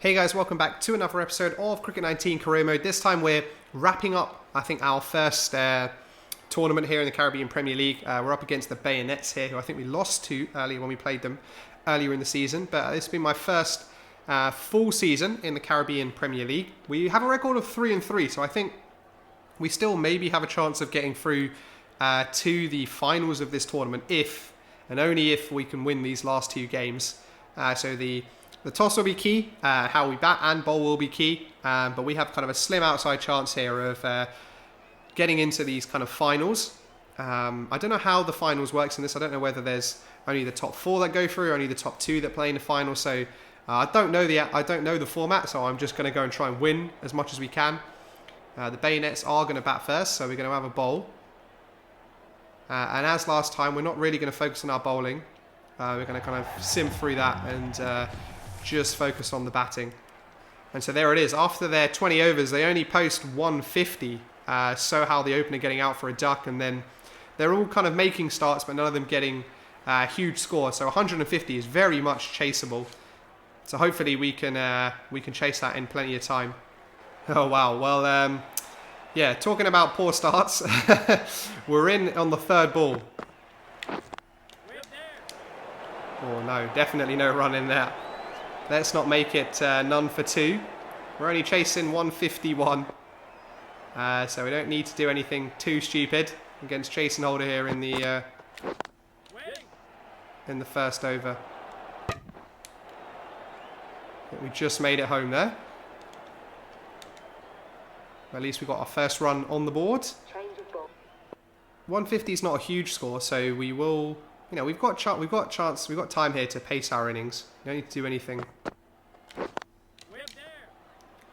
Hey guys, welcome back to another episode of Cricket 19 Career Mode. This time we're wrapping up, I think, our first tournament here in the Caribbean Premier League. We're up against the Bayonets here, who I think we lost to earlier when we played them earlier in the season. But this has been my first full season in the Caribbean Premier League. We have a record of 3-3, so I think we still maybe have a chance of getting through to the finals of this tournament if and only if we can win these last two games. So the toss will be key, how we bat and bowl will be key, but we have kind of a slim outside chance here of getting into these kind of finals. I don't know how the finals works in this. I don't know whether there's only the top four that go through, or only the top two that play in the final. So I don't know the format, so I'm just going to go and try and win as much as we can. The Bayonets are going to bat first, so we're going to have a bowl. And as last time, we're not really going to focus on our bowling. We're going to kind of sim through that and just focus on the batting. And so there it is. After their 20 overs, they only post 150. So how the opener getting out for a duck, and then they're all kind of making starts, but none of them getting a huge score. So 150 is very much chaseable. So hopefully we can chase that in plenty of time. Oh wow. Well, yeah. Talking about poor starts, we're in on the third ball. Oh no, definitely no run in there. Let's not make it none for two. We're only chasing 151. So we don't need to do anything too stupid against chase and holder here in the first over. I think we just made it home there. At least we got our first run on the board. 150 is not a huge score, so we will. You know, we've got time here to pace our innings. We don't need to do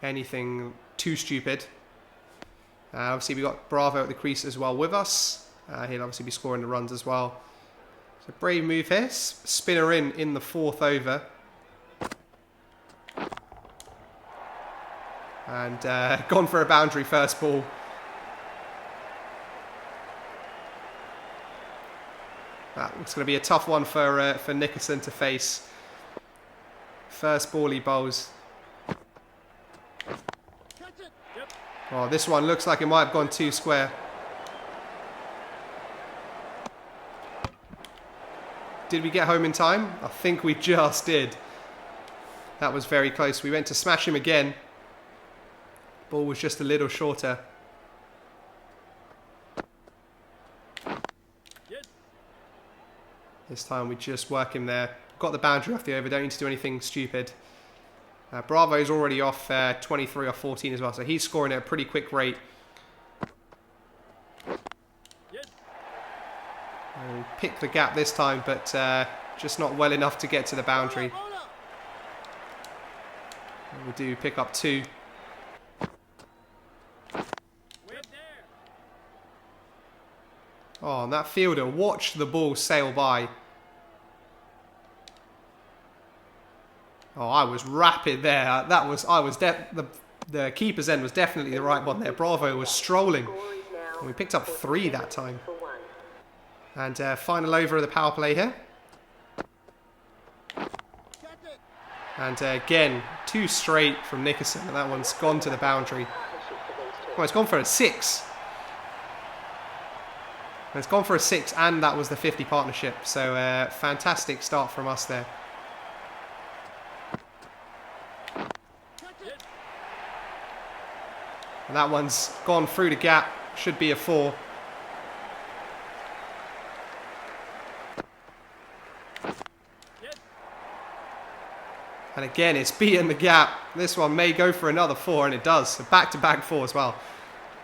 anything too stupid. Obviously, we got Bravo at the crease as well with us. He'll obviously be scoring the runs as well. So brave move here. Spinner in the fourth over. And gone for a boundary first ball. It's going to be a tough one for Nickerson to face. First ball he bowls. Oh, this one looks like it might have gone too square. Did we get home in time? I think we just did. That was very close. We went to smash him again. Ball was just a little shorter. This time we just work him there. Got the boundary off the over, don't need to do anything stupid. Bravo's already off 23 or 14 as well, so he's scoring at a pretty quick rate. And pick the gap this time, but just not well enough to get to the boundary. And we do pick up two. Oh, and that fielder watched the ball sail by. Oh, I was rapid there. The keeper's end was definitely the right one there. Bravo was strolling. And we picked up 3 that time. And final over of the power play here. And again, 2 straight from Nickerson. And that one's gone to the boundary. Oh, it's gone for a 6. And it's gone for a 6, and that was the 50 partnership. So fantastic start from us there. And that one's gone through the gap. Should be a 4. And again, it's beaten the gap. This one may go for another 4, and it does. A back-to-back 4 as well.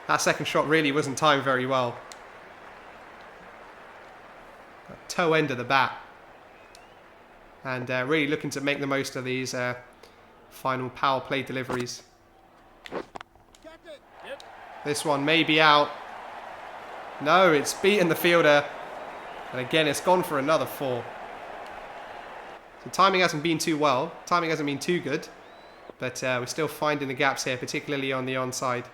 That second shot really wasn't timed very well. Toe end of the bat. And really looking to make the most of these final power play deliveries. This one may be out. No, it's beaten the fielder. And again, it's gone for another 4. So timing hasn't been too well. Timing hasn't been too good. But we're still finding the gaps here, particularly on the onside.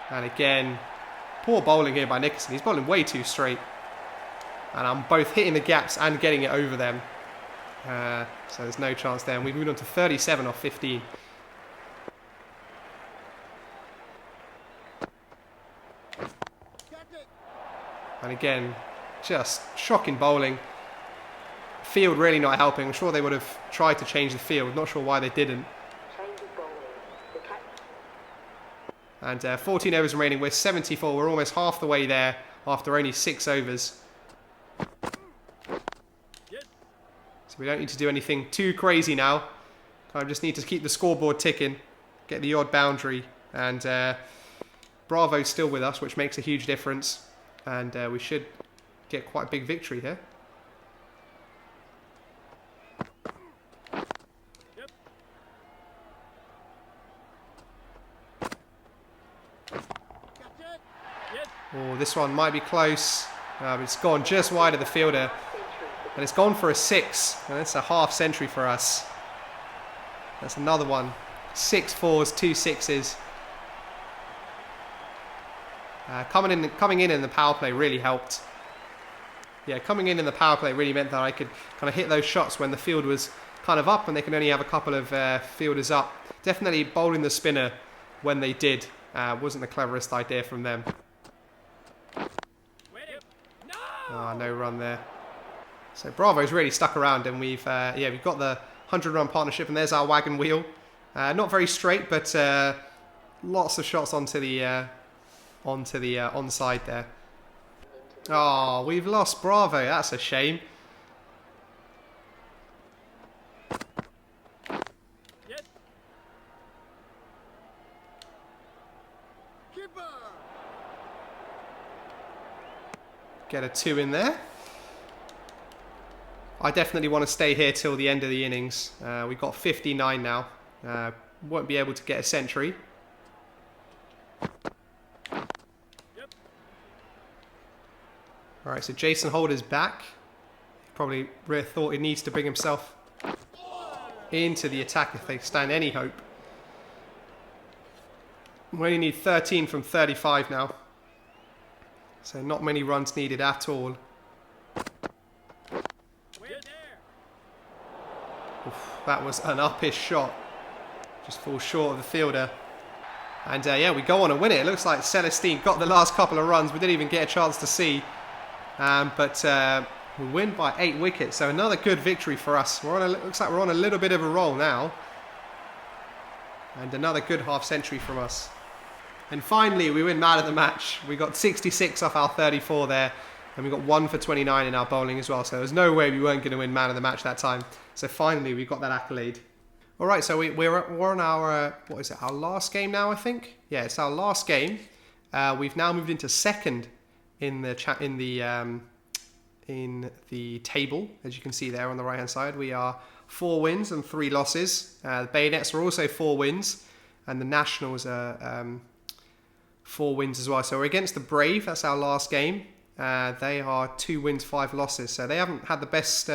And again, poor bowling here by Nickerson. He's bowling way too straight. And I'm both hitting the gaps and getting it over them. So there's no chance there. And we've moved on to 37 off 15. And again, just shocking bowling. Field really not helping. I'm sure they would have tried to change the field. Not sure why they didn't. And 14 overs remaining. We're 74. We're almost half the way there after only 6 overs. So we don't need to do anything too crazy now. I just need to keep the scoreboard ticking, get the odd boundary, and Bravo's still with us, which makes a huge difference. And we should get quite a big victory here. Oh, this one might be close. But it's gone just wide of the fielder. And it's gone for a 6. And that's a half century for us. That's another one. 6 4s, 2 6s. Coming in the power play really helped. Yeah, coming in the power play really meant that I could kind of hit those shots when the field was kind of up and they can only have a couple of fielders up. Definitely bowling the spinner when they did wasn't the cleverest idea from them. Oh, no run there. So Bravo's really stuck around, and we've got the 100-run partnership, and there's our wagon wheel. Not very straight, but lots of shots onto the onside there. Oh, we've lost Bravo. That's a shame. Get a 2 in there. I definitely want to stay here till the end of the innings. We've got 59 now. Won't be able to get a century. Alright, so Jason Holder's back. Probably thought he needs to bring himself into the attack if they stand any hope. We only need 13 from 35 now. So not many runs needed at all. Oof, that was an uppish shot. Just falls short of the fielder. And yeah, we go on and win it. It looks like Celestine got the last couple of runs. We didn't even get a chance to see. But we win by 8 wickets. So another good victory for us. Looks like we're on a little bit of a roll now. And another good half century from us. And finally, we win man of the match. We got 66 off our 34 there. And we got 1 for 29 in our bowling as well. So there's no way we weren't going to win man of the match that time. So finally, we got that accolade. All right, so we're on our, what is it, our last game now, I think? Yeah, it's our last game. We've now moved into second in the table, as you can see there on the right-hand side. We are 4 wins and 3 losses. The Bayonets are also 4 wins. And the Nationals are 4 wins as well. So we're against the Brave. That's our last game. They are 2 wins, 5 losses. So they haven't had the best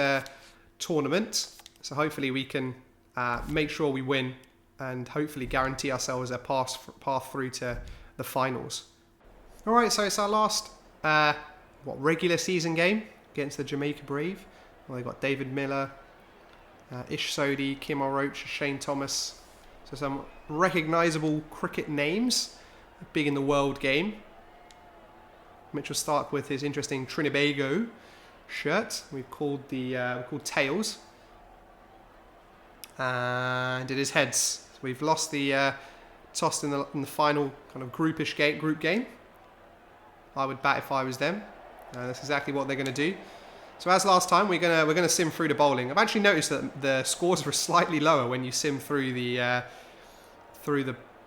tournament. So hopefully we can make sure we win and hopefully guarantee ourselves a path through to the finals. All right, so it's our last regular season game against the Jamaica Brave. Well, they've got David Miller, Ish Sodhi, Kim Roach, Shane Thomas. So some recognisable cricket names, big in the world game. Mitchell Stark with his interesting Trinbago shirt. We've called tails. And it is heads. So we've lost the toss in the final kind of group game. I would bat if I was them. That's exactly what they're going to do. So as last time, we're gonna sim through the bowling. I've actually noticed that the scores were slightly lower when you sim through the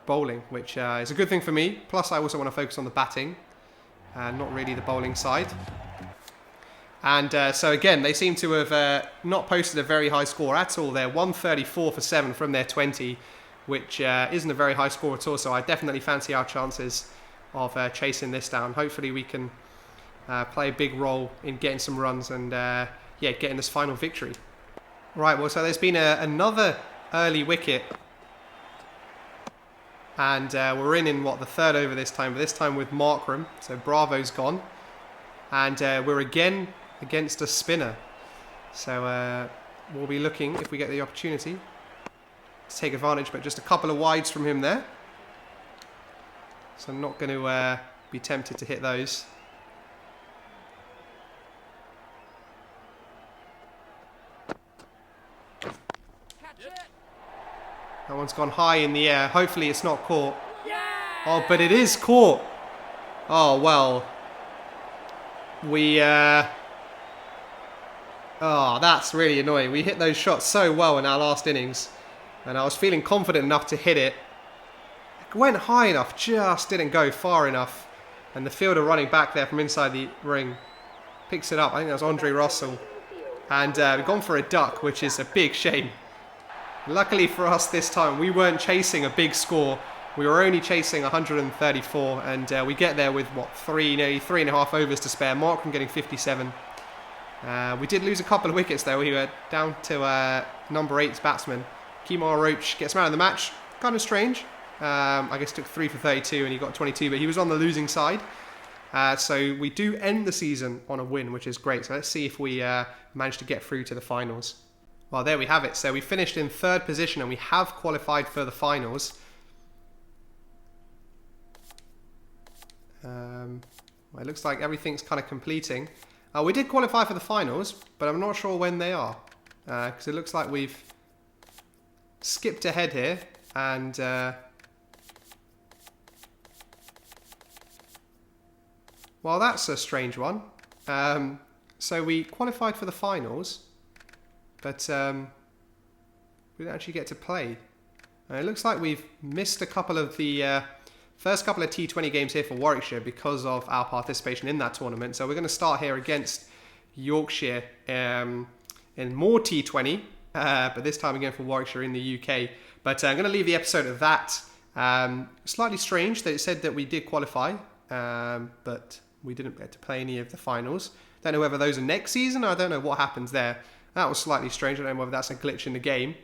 bowling, which is a good thing for me. Plus, I also want to focus on the batting, not really the bowling side. And so again, they seem to have not posted a very high score at all. They're 134 for 7 from their 20, which isn't a very high score at all. So I definitely fancy our chances of chasing this down. Hopefully we can play a big role in getting some runs and getting this final victory. Right, well, so there's been another early wicket. And we're in what, the 3rd over this time, but this time with Markram. So Bravo's gone. And we're again against a spinner. So we'll be looking, if we get the opportunity, to take advantage. But just a couple of wides from him there. So I'm not going to be tempted to hit those. That one's gone high in the air. Hopefully it's not caught. Oh, but it is caught. Oh, well. Oh, that's really annoying. We hit those shots so well in our last innings. And I was feeling confident enough to hit it. It went high enough, just didn't go far enough. And the fielder running back there from inside the ring picks it up. I think that was Andre Russell. And we've gone for a duck, which is a big shame. Luckily for us this time, we weren't chasing a big score. We were only chasing 134, and we get there with, what, nearly 3.5 overs to spare. Markram getting 57. We did lose a couple of wickets, though. We were down to number 8's batsman. Kemar Roach gets man of the match. Kind of strange. I guess took 3 for 32, and he got 22, but he was on the losing side. So we do end the season on a win, which is great. So let's see if we manage to get through to the finals. Well, there we have it. So we finished in 3rd position, and we have qualified for the finals. Well, it looks like everything's kind of completing. We did qualify for the finals, but I'm not sure when they are. Because it looks like we've skipped ahead here. And well, that's a strange one. So we qualified for the finals, but we didn't actually get to play. It looks like we've missed a couple of the first couple of T20 games here for Warwickshire because of our participation in that tournament. So we're going to start here against Yorkshire in more T20, but this time again for Warwickshire in the UK. But I'm going to leave the episode at that. Slightly strange that it said that we did qualify, but we didn't get to play any of the finals. Don't know whether those are next season. I don't know what happens there. That was slightly strange. I don't know whether that's a glitch in the game.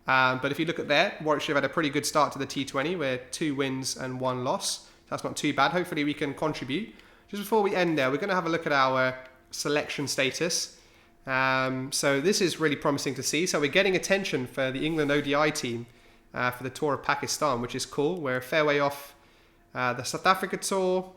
But if you look at there, Warwickshire have had a pretty good start to the T20. We're 2 wins and 1 loss. That's not too bad. Hopefully we can contribute. Just before we end there, we're going to have a look at our selection status. So this is really promising to see. So we're getting attention for the England ODI team for the tour of Pakistan, which is cool. We're a fair way off the South Africa tour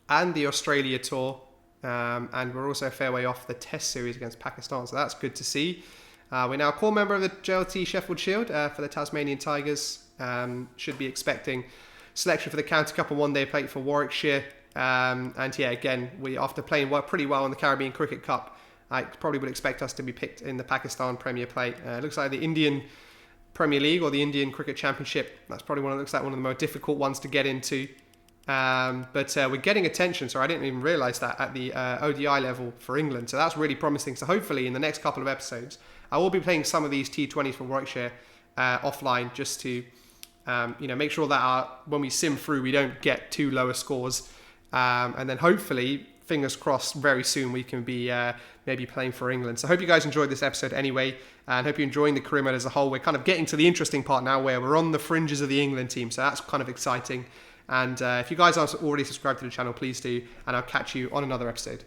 and the Australia tour. And we're also a fair way off the Test series against Pakistan. So that's good to see. We're now a core member of the JLT Sheffield Shield for the Tasmanian Tigers. Should be expecting selection for the County Cup and one-day plate for Warwickshire. And yeah, again, after playing pretty well in the Caribbean Cricket Cup, I probably would expect us to be picked in the Pakistan Premier Plate. It looks like the Indian Premier League or the Indian Cricket Championship. That's probably looks like one of the more difficult ones to get into. But we're getting attention, so I didn't even realise that at the ODI level for England. So that's really promising. So hopefully in the next couple of episodes, I will be playing some of these T20s for Warwickshire offline just to make sure that when we sim through, we don't get too lower scores. And then hopefully, fingers crossed, very soon we can be maybe playing for England. So I hope you guys enjoyed this episode anyway, and hope you're enjoying the career mode as a whole. We're kind of getting to the interesting part now where we're on the fringes of the England team, so that's kind of exciting. And if you guys aren't already subscribed to the channel, please do, and I'll catch you on another episode.